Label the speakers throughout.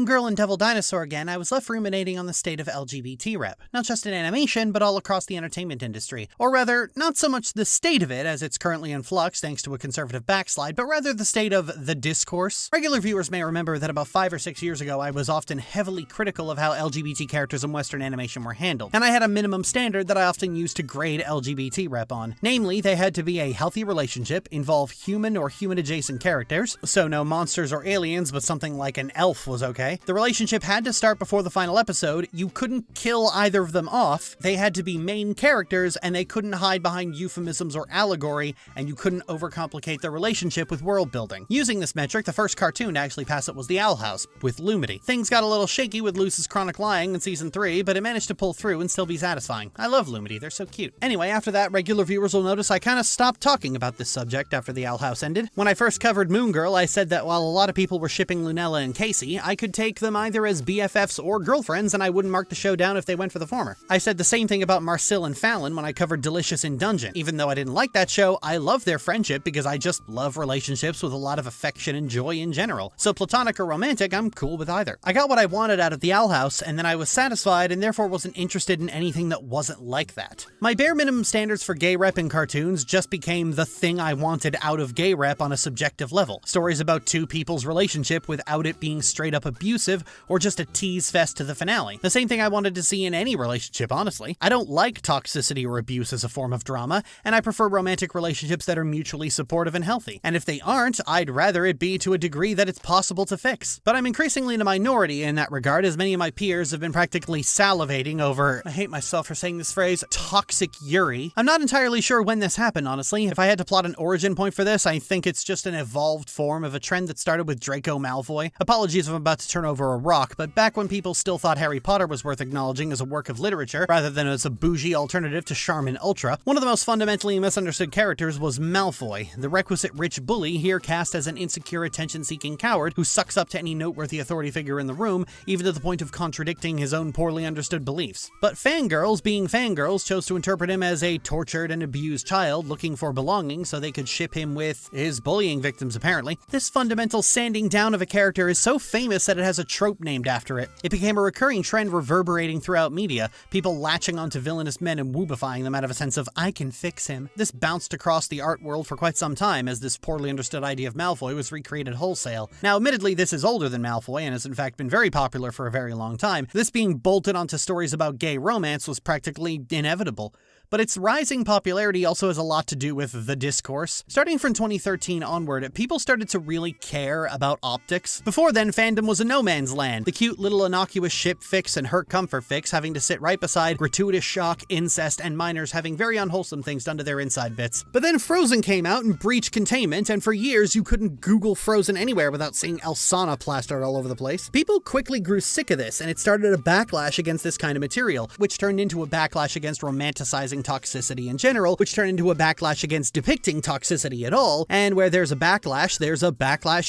Speaker 1: Girl and Devil Dinosaur again, I was left ruminating on the state of LGBT Rep. Not just in animation, but all across the entertainment industry. Or rather, not so much the state of it, as it's currently in flux thanks to a conservative backslide, but rather the state of the discourse. Regular viewers may remember that about 5 or 6 years ago, I was often heavily critical of how LGBT characters in Western animation were handled, and I had a minimum standard that I often used to grade LGBT Rep on. Namely, they had to be a healthy relationship, involve human or human-adjacent characters, so no monsters or aliens, but something like an elf was okay. The relationship had to start before the final episode, you couldn't kill either of them off, they had to be main characters, and they couldn't hide behind euphemisms or allegory, and you couldn't overcomplicate their relationship with world building. Using this metric, the first cartoon to actually pass it was The Owl House, with Lumity. Things got a little shaky with Luce's chronic lying in season 3, but it managed to pull through and still be satisfying. I love Lumity, they're so cute. Anyway, after that, regular viewers will notice I kinda stopped talking about this subject after The Owl House ended. When I first covered Moon Girl, I said that while a lot of people were shipping Lunella and Casey, I could take them either as BFFs or girlfriends, and I wouldn't mark the show down if they went for the former. I said the same thing about Marcel and Fallon when I covered Delicious in Dungeon. Even though I didn't like that show, I love their friendship because I just love relationships with a lot of affection and joy in general. So platonic or romantic, I'm cool with either. I got what I wanted out of The Owl House, and then I was satisfied and therefore wasn't interested in anything that wasn't like that. My bare minimum standards for gay rep in cartoons just became the thing I wanted out of gay rep on a subjective level. Stories about two people's relationship without it being straight up abusive or just a tease fest to the finale. The same thing I wanted to see in any relationship, honestly. I don't like toxicity or abuse as a form of drama, and I prefer romantic relationships that are mutually supportive and healthy. And if they aren't, I'd rather it be to a degree that it's possible to fix. But I'm increasingly in a minority in that regard, as many of my peers have been practically salivating over, I hate myself for saying this phrase, toxic Yuri. I'm not entirely sure when this happened, honestly. If I had to plot an origin point for this, I think it's just an evolved form of a trend that started with Draco Malfoy. Apologies if I'm about to turn over a rock, but back when people still thought Harry Potter was worth acknowledging as a work of literature, rather than as a bougie alternative to Charmin Ultra, one of the most fundamentally misunderstood characters was Malfoy, the requisite rich bully here cast as an insecure attention-seeking coward who sucks up to any noteworthy authority figure in the room, even to the point of contradicting his own poorly understood beliefs. But fangirls, being fangirls, chose to interpret him as a tortured and abused child looking for belonging so they could ship him with his bullying victims, apparently. This fundamental sanding down of a character is so famous that it has a trope named after it. It became a recurring trend reverberating throughout media, people latching onto villainous men and woobifying them out of a sense of, I can fix him. This bounced across the art world for quite some time as this poorly understood idea of Malfoy was recreated wholesale. Now, admittedly, this is older than Malfoy and has in fact been very popular for a very long time. This being bolted onto stories about gay romance was practically inevitable. But its rising popularity also has a lot to do with the discourse. Starting from 2013 onward, people started to really care about optics. Before then, fandom was a no man's land. The cute little innocuous ship fix and hurt comfort fix having to sit right beside gratuitous shock, incest, and minors having very unwholesome things done to their inside bits. But then Frozen came out and breached containment, and for years you couldn't Google Frozen anywhere without seeing Elsana plastered all over the place. People quickly grew sick of this, and it started a backlash against this kind of material, which turned into a backlash against romanticizing toxicity in general, which turned into a backlash against depicting toxicity at all, and where there's a backlash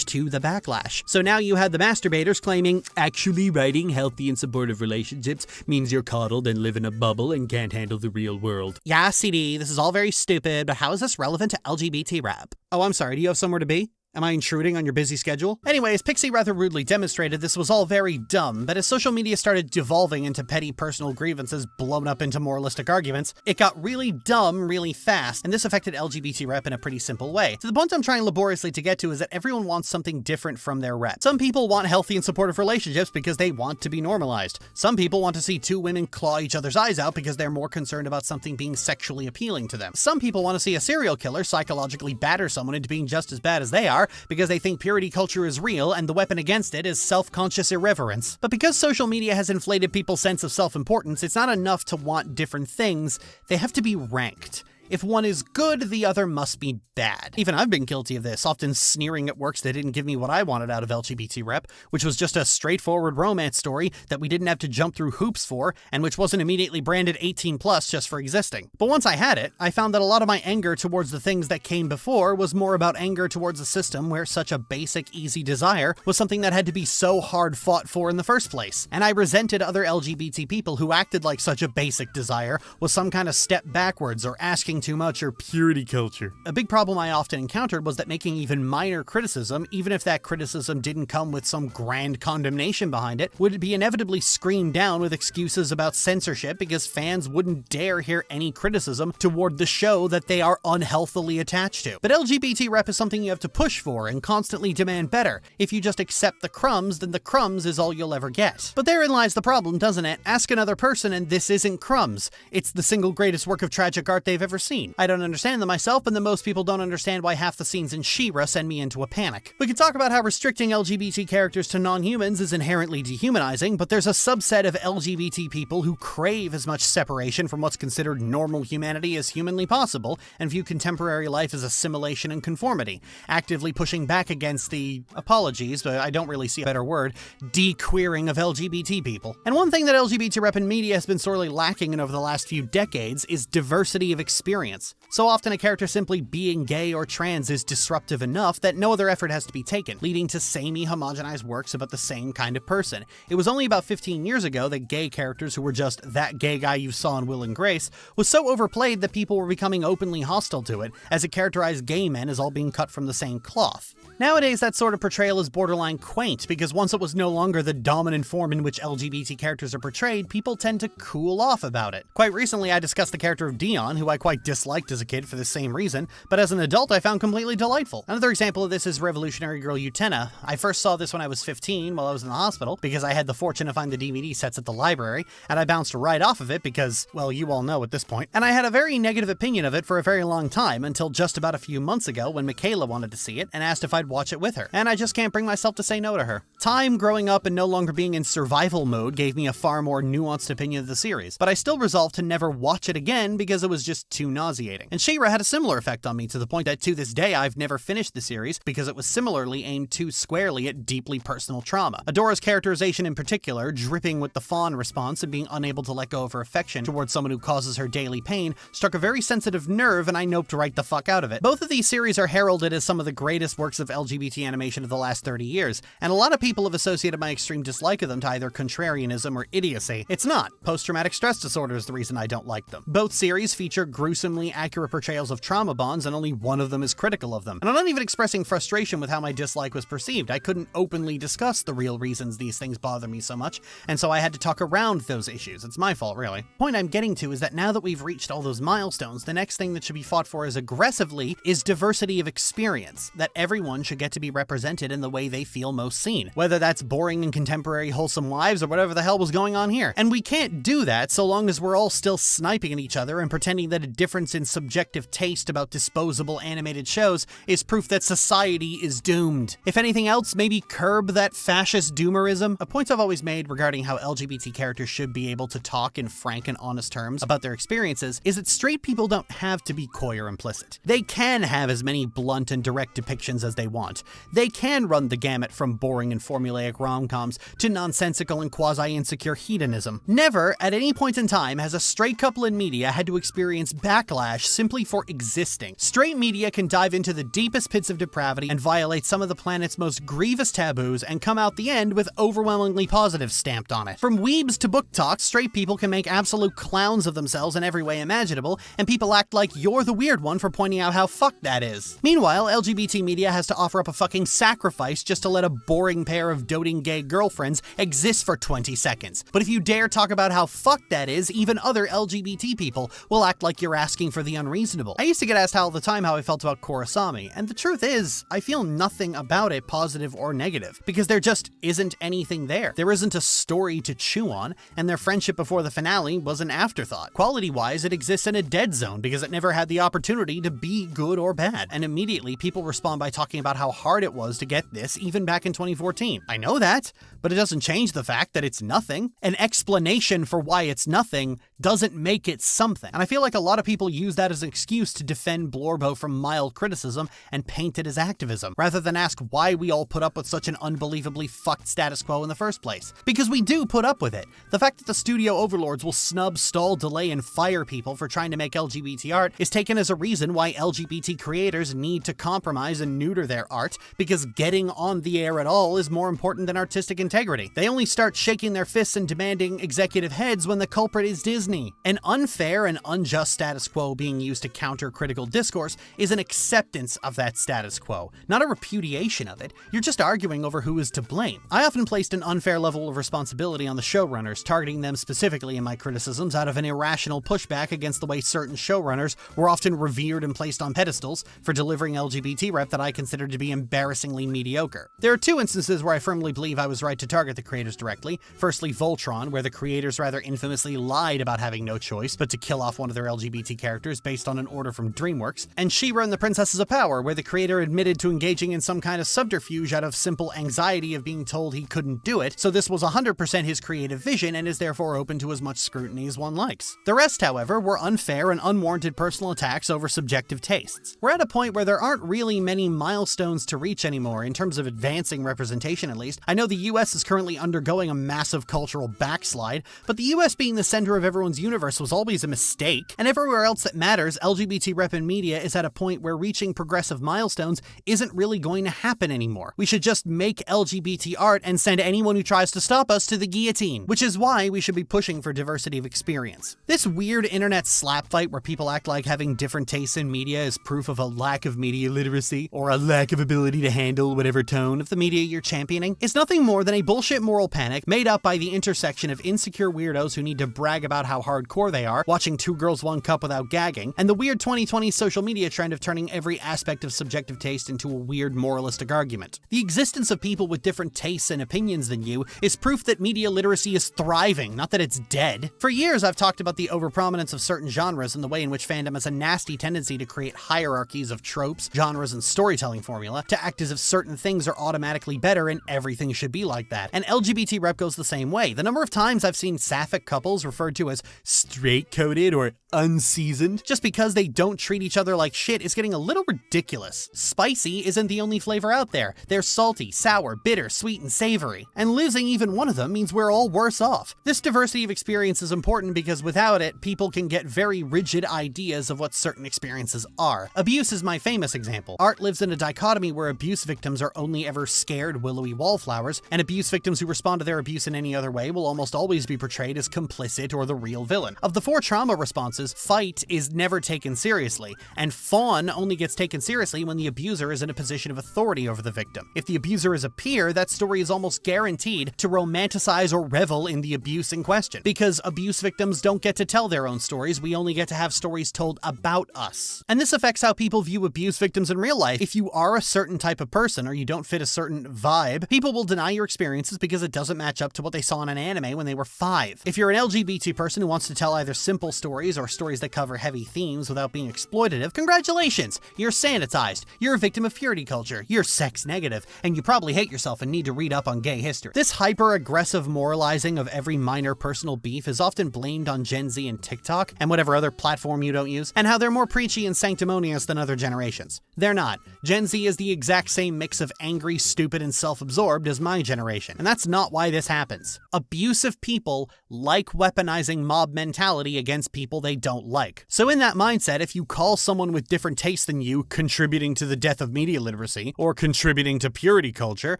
Speaker 1: to the backlash. So now you had the masturbators claiming, actually writing healthy and supportive relationships means you're coddled and live in a bubble and can't handle the real world. Yeah, CD, this is all very stupid, but how is this relevant to LGBT Rep? Oh, I'm sorry, do you have somewhere to be? Am I intruding on your busy schedule? Anyways, Pixie rather rudely demonstrated this was all very dumb, but as social media started devolving into petty personal grievances blown up into moralistic arguments, it got really dumb really fast, and this affected LGBT Rep in a pretty simple way. So the point I'm trying laboriously to get to is that everyone wants something different from their rep. Some people want healthy and supportive relationships because they want to be normalized. Some people want to see two women claw each other's eyes out because they're more concerned about something being sexually appealing to them. Some people want to see a serial killer psychologically batter someone into being just as bad as they are, because they think purity culture is real and the weapon against it is self-conscious irreverence. But because social media has inflated people's sense of self-importance, it's not enough to want different things, they have to be ranked. If one is good, the other must be bad. Even I've been guilty of this, often sneering at works that didn't give me what I wanted out of LGBT Rep, which was just a straightforward romance story that we didn't have to jump through hoops for, and which wasn't immediately branded 18+ just for existing. But once I had it, I found that a lot of my anger towards the things that came before was more about anger towards a system where such a basic, easy desire was something that had to be so hard fought for in the first place. And I resented other LGBT people who acted like such a basic desire was some kind of step backwards or asking trying too much or purity culture. A big problem I often encountered was that making even minor criticism, even if that criticism didn't come with some grand condemnation behind it, would be inevitably screamed down with excuses about censorship because fans wouldn't dare hear any criticism toward the show that they are unhealthily attached to. But LGBT rep is something you have to push for and constantly demand better. If you just accept the crumbs, then the crumbs is all you'll ever get. But therein lies the problem, doesn't it? Ask another person and this isn't crumbs. It's the single greatest work of tragic art they've ever seen. I don't understand them myself, and then most people don't understand why half the scenes in She-Ra send me into a panic. We could talk about how restricting LGBT characters to non-humans is inherently dehumanizing, but there's a subset of LGBT people who crave as much separation from what's considered normal humanity as humanly possible, and view contemporary life as assimilation and conformity, actively pushing back against the, apologies, but I don't really see a better word, de-queering of LGBT people. And one thing that LGBT rep in media has been sorely lacking in over the last few decades is diversity of experience. So often a character simply being gay or trans is disruptive enough that no other effort has to be taken, leading to samey homogenized works about the same kind of person. It was only about 15 years ago that gay characters who were just that gay guy you saw in Will and Grace was so overplayed that people were becoming openly hostile to it, as it characterized gay men as all being cut from the same cloth. Nowadays, that sort of portrayal is borderline quaint, because once it was no longer the dominant form in which LGBT characters are portrayed, people tend to cool off about it. Quite recently, I discussed the character of Dion, who I quite disliked as a kid for the same reason, but as an adult I found completely delightful. Another example of this is Revolutionary Girl Utena. I first saw this when I was 15 while I was in the hospital, because I had the fortune to find the DVD sets at the library, and I bounced right off of it because, well, you all know at this point. And I had a very negative opinion of it for a very long time, until just about a few months ago when Michaela wanted to see it and asked if I'd watch it with her, and I just can't bring myself to say no to her. Time growing up and no longer being in survival mode gave me a far more nuanced opinion of the series, but I still resolved to never watch it again because it was just too nauseating. And She-Ra had a similar effect on me, to the point that to this day I've never finished the series because it was similarly aimed too squarely at deeply personal trauma. Adora's characterization in particular, dripping with the fawn response and being unable to let go of her affection towards someone who causes her daily pain, struck a very sensitive nerve, and I noped right the fuck out of it. Both of these series are heralded as some of the greatest works of LGBT animation of the last 30 years, and a lot of people have associated my extreme dislike of them to either contrarianism or idiocy. It's not. Post-traumatic stress disorder is the reason I don't like them. Both series feature gruesomely accurate portrayals of trauma bonds, and only one of them is critical of them. And I'm not even expressing frustration with how my dislike was perceived. I couldn't openly discuss the real reasons these things bother me so much, and so I had to talk around those issues. It's my fault, really. The point I'm getting to is that now that we've reached all those milestones, the next thing that should be fought for as aggressively is diversity of experience, that everyone should get to be represented in the way they feel most seen, whether that's boring and contemporary wholesome lives or whatever the hell was going on here. And we can't do that so long as we're all still sniping at each other and pretending that a difference in subjective taste about disposable animated shows is proof that society is doomed. If anything else, maybe curb that fascist doomerism. A point I've always made regarding how LGBT characters should be able to talk in frank and honest terms about their experiences is that straight people don't have to be coy or implicit. They can have as many blunt and direct depictions as they want. They can run the gamut from boring and formulaic rom-coms to nonsensical and quasi-insecure hedonism. Never, at any point in time, has a straight couple in media had to experience backlash simply for existing. Straight media can dive into the deepest pits of depravity and violate some of the planet's most grievous taboos and come out the end with overwhelmingly positive stamped on it. From weebs to book talks, straight people can make absolute clowns of themselves in every way imaginable, and people act like you're the weird one for pointing out how fucked that is. Meanwhile, LGBT media has to offer up a fucking sacrifice just to let a boring pair of doting gay girlfriends exist for 20 seconds. But if you dare talk about how fucked that is, even other LGBT people will act like you're asking for the unreasonable. I used to get asked all the time how I felt about Korosami, and the truth is, I feel nothing about it positive or negative, because there just isn't anything there. There isn't a story to chew on, and their friendship before the finale was an afterthought. Quality-wise, it exists in a dead zone because it never had the opportunity to be good or bad, and immediately people respond by talking about how hard it was to get this even back in 2014. I know that, but it doesn't change the fact that it's nothing. An explanation for why it's nothing doesn't make it something. And I feel like a lot of people use that as an excuse to defend Blorbo from mild criticism and paint it as activism, rather than ask why we all put up with such an unbelievably fucked status quo in the first place. Because we do put up with it. The fact that the studio overlords will snub, stall, delay, and fire people for trying to make LGBT art is taken as a reason why LGBT creators need to compromise and neuter their art, because getting on the air at all is more important than artistic integrity. They only start shaking their fists and demanding executive heads when the culprit is Disney. Disney. An unfair and unjust status quo being used to counter critical discourse is an acceptance of that status quo, not a repudiation of it. You're just arguing over who is to blame. I often placed an unfair level of responsibility on the showrunners, targeting them specifically in my criticisms out of an irrational pushback against the way certain showrunners were often revered and placed on pedestals for delivering LGBT rep that I considered to be embarrassingly mediocre. There are two instances where I firmly believe I was right to target the creators directly. Firstly, Voltron, where the creators rather infamously lied about having no choice but to kill off one of their LGBT characters based on an order from DreamWorks, and She-Ra and the Princesses of Power, where the creator admitted to engaging in some kind of subterfuge out of simple anxiety of being told he couldn't do it, so this was 100% his creative vision and is therefore open to as much scrutiny as one likes. The rest, however, were unfair and unwarranted personal attacks over subjective tastes. We're at a point where there aren't really many milestones to reach anymore, in terms of advancing representation at least. I know the US is currently undergoing a massive cultural backslide, but the US being the center of everyone's universe was always a mistake, and everywhere else that matters, LGBT rep in media is at a point where reaching progressive milestones isn't really going to happen anymore. We should just make LGBT art and send anyone who tries to stop us to the guillotine, which is why we should be pushing for diversity of experience. This weird internet slap fight where people act like having different tastes in media is proof of a lack of media literacy or a lack of ability to handle whatever tone of the media you're championing is nothing more than a bullshit moral panic made up by the intersection of insecure weirdos who need to brag about how hardcore they are, watching Two Girls One Cup without gagging, and the weird 2020 social media trend of turning every aspect of subjective taste into a weird moralistic argument. The existence of people with different tastes and opinions than you is proof that media literacy is thriving, not that it's dead. For years, I've talked about the overprominence of certain genres and the way in which fandom has a nasty tendency to create hierarchies of tropes, genres, and storytelling formula to act as if certain things are automatically better and everything should be like that. And LGBT rep goes the same way. The number of times I've seen sapphic couples referred to as straight-coded or unseasoned just because they don't treat each other like shit is getting a little ridiculous. Spicy isn't the only flavor out there. They're salty, sour, bitter, sweet, and savory. And losing even one of them means we're all worse off. This diversity of experience is important because without it, people can get very rigid ideas of what certain experiences are. Abuse is my famous example. Art lives in a dichotomy where abuse victims are only ever scared, willowy wallflowers, and abuse victims who respond to their abuse in any other way will almost always be portrayed as complicit or the real villain. Of the four trauma responses, fight is never taken seriously, and fawn only gets taken seriously when the abuser is in a position of authority over the victim. If the abuser is a peer, that story is almost guaranteed to romanticize or revel in the abuse in question. Because abuse victims don't get to tell their own stories, we only get to have stories told about us. And this affects how people view abuse victims in real life. If you are a certain type of person or you don't fit a certain vibe, people will deny your experiences because it doesn't match up to what they saw in an anime when they were 5. If you're an LGBT person who wants to tell either simple stories or stories that cover heavy themes without being exploitative, congratulations! You're sanitized, you're a victim of purity culture, you're sex negative, and you probably hate yourself and need to read up on gay history. This hyper-aggressive moralizing of every minor personal beef is often blamed on Gen Z and TikTok, and whatever other platform you don't use, and how they're more preachy and sanctimonious than other generations. They're not. Gen Z is the exact same mix of angry, stupid, and self-absorbed as my generation, and that's not why this happens. Abusive people like weaponizing mob mentality against people they don't like. So in that mindset, if you call someone with different tastes than you contributing to the death of media literacy, or contributing to purity culture,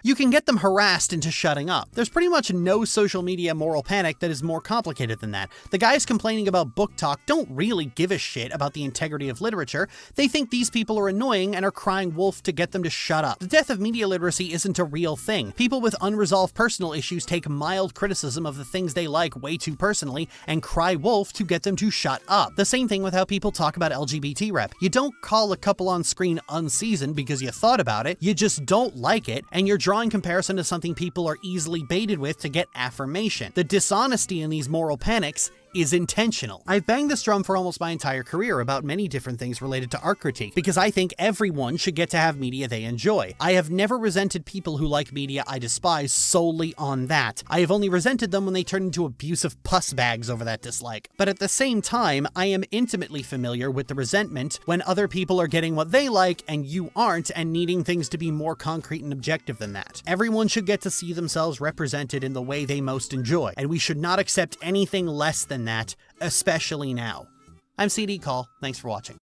Speaker 1: you can get them harassed into shutting up. There's pretty much no social media moral panic that is more complicated than that. The guys complaining about book talk don't really give a shit about the integrity of literature. They think these people are annoying and are crying wolf to get them to shut up. The death of media literacy isn't a real thing. People with unresolved personal issues take mild criticism of the things they like way too personally and cry wolf to get them to shut up. The same thing with how people talk about LGBT rep. You don't call a couple on screen unseasoned because you thought about it, you just don't like it, and you're drawing comparison to something people are easily baited with to get affirmation. The dishonesty in these moral panics is intentional. I've banged this drum for almost my entire career about many different things related to art critique, because I think everyone should get to have media they enjoy. I have never resented people who like media I despise solely on that. I have only resented them when they turn into abusive puss bags over that dislike. But at the same time, I am intimately familiar with the resentment when other people are getting what they like and you aren't, and needing things to be more concrete and objective than that. Everyone should get to see themselves represented in the way they most enjoy, and we should not accept anything less than that, especially now. I'm CD Call. Thanks for watching.